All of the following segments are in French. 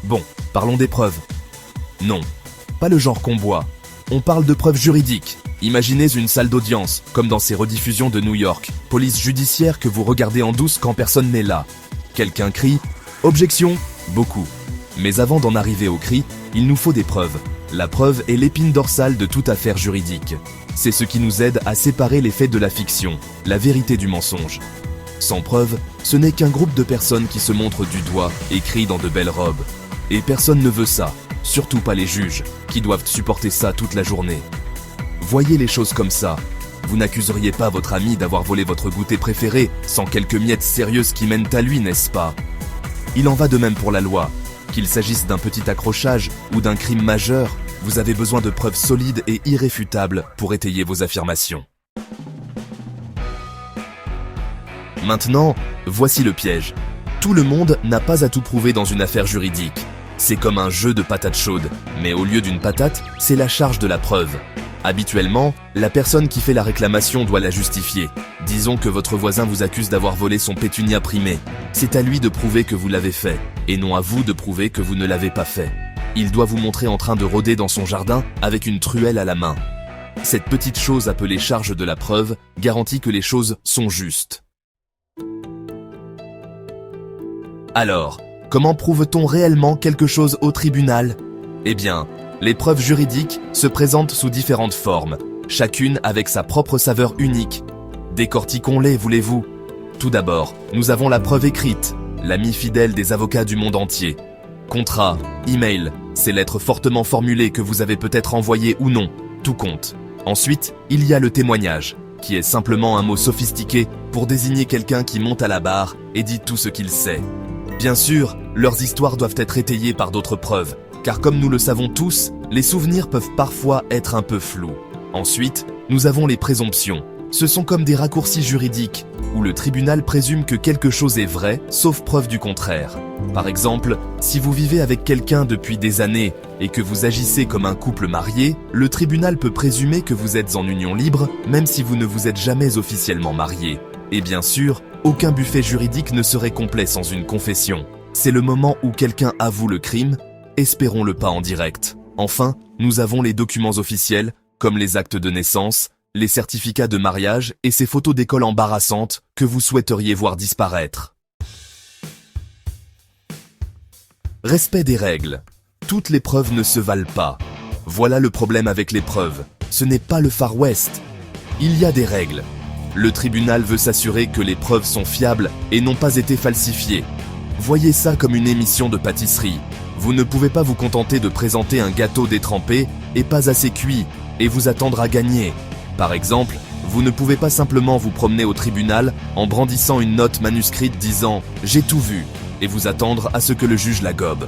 Bon, parlons des preuves. Non, pas le genre qu'on boit. On parle de preuves juridiques. Imaginez une salle d'audience, comme dans ces rediffusions de New York. Police judiciaire que vous regardez en douce quand personne n'est là. Quelqu'un crie « Objection !» Beaucoup. Mais avant d'en arriver au cri, il nous faut des preuves. La preuve est l'épine dorsale de toute affaire juridique. C'est ce qui nous aide à séparer les faits de la fiction, la vérité du mensonge. Sans preuve, ce n'est qu'un groupe de personnes qui se montrent du doigt et crient dans de belles robes. Et personne ne veut ça, surtout pas les juges, qui doivent supporter ça toute la journée. Voyez les choses comme ça. Vous n'accuseriez pas votre ami d'avoir volé votre goûter préféré sans quelques miettes sérieuses qui mènent à lui, n'est-ce pas? Il en va de même pour la loi. Qu'il s'agisse d'un petit accrochage ou d'un crime majeur, vous avez besoin de preuves solides et irréfutables pour étayer vos affirmations. Maintenant, voici le piège. Tout le monde n'a pas à tout prouver dans une affaire juridique. C'est comme un jeu de patates chaudes, mais au lieu d'une patate, c'est la charge de la preuve. Habituellement, la personne qui fait la réclamation doit la justifier. Disons que votre voisin vous accuse d'avoir volé son pétunia primé. C'est à lui de prouver que vous l'avez fait, et non à vous de prouver que vous ne l'avez pas fait. Il doit vous montrer en train de rôder dans son jardin avec une truelle à la main. Cette petite chose appelée charge de la preuve garantit que les choses sont justes. Alors, comment prouve-t-on réellement quelque chose au tribunal? Eh bien, les preuves juridiques se présentent sous différentes formes, chacune avec sa propre saveur unique. Décortiquons-les, voulez-vous? Tout d'abord, nous avons la preuve écrite, l'ami fidèle des avocats du monde entier. Contrat, email, ces lettres fortement formulées que vous avez peut-être envoyées ou non, tout compte. Ensuite, il y a le témoignage, qui est simplement un mot sophistiqué pour désigner quelqu'un qui monte à la barre et dit tout ce qu'il sait. Bien sûr, leurs histoires doivent être étayées par d'autres preuves, car comme nous le savons tous, les souvenirs peuvent parfois être un peu flous. Ensuite, nous avons les présomptions. Ce sont comme des raccourcis juridiques, où le tribunal présume que quelque chose est vrai, sauf preuve du contraire. Par exemple, si vous vivez avec quelqu'un depuis des années et que vous agissez comme un couple marié, le tribunal peut présumer que vous êtes en union libre, même si vous ne vous êtes jamais officiellement marié. Et bien sûr, aucun buffet juridique ne serait complet sans une confession. C'est le moment où quelqu'un avoue le crime, espérons-le pas en direct. Enfin, nous avons les documents officiels, comme les actes de naissance, les certificats de mariage et ces photos d'école embarrassantes que vous souhaiteriez voir disparaître. Respect des règles. Toutes les preuves ne se valent pas. Voilà le problème avec les preuves. Ce n'est pas le Far West. Il y a des règles. Le tribunal veut s'assurer que les preuves sont fiables et n'ont pas été falsifiées. Voyez ça comme une émission de pâtisserie. Vous ne pouvez pas vous contenter de présenter un gâteau détrempé et pas assez cuit et vous attendre à gagner. Par exemple, vous ne pouvez pas simplement vous promener au tribunal en brandissant une note manuscrite disant « J'ai tout vu » et vous attendre à ce que le juge la gobe.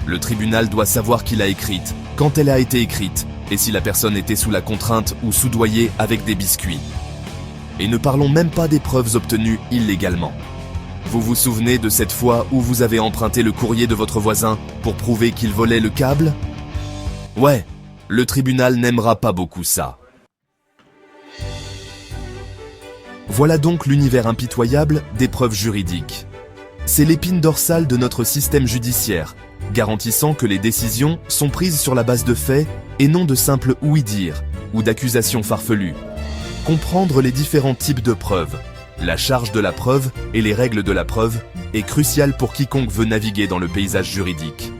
Le tribunal doit savoir qui l'a écrite, quand elle a été écrite et si la personne était sous la contrainte ou soudoyée avec des biscuits. Et ne parlons même pas des preuves obtenues illégalement. Vous vous souvenez de cette fois où vous avez emprunté le courrier de votre voisin pour prouver qu'il volait le câble? Ouais, le tribunal n'aimera pas beaucoup ça. Voilà donc l'univers impitoyable des preuves juridiques. C'est l'épine dorsale de notre système judiciaire, garantissant que les décisions sont prises sur la base de faits et non de simples ouï-dire ou d'accusations farfelues. Comprendre les différents types de preuves, la charge de la preuve et les règles de la preuve est crucial pour quiconque veut naviguer dans le paysage juridique.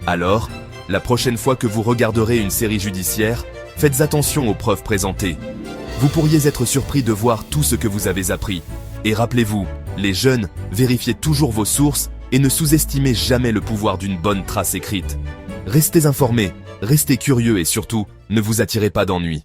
Alors, la prochaine fois que vous regarderez une série judiciaire, faites attention aux preuves présentées. Vous pourriez être surpris de voir tout ce que vous avez appris. Et rappelez-vous, les jeunes, vérifiez toujours vos sources et ne sous-estimez jamais le pouvoir d'une bonne trace écrite. Restez informés, restez curieux et surtout, ne vous attirez pas d'ennuis.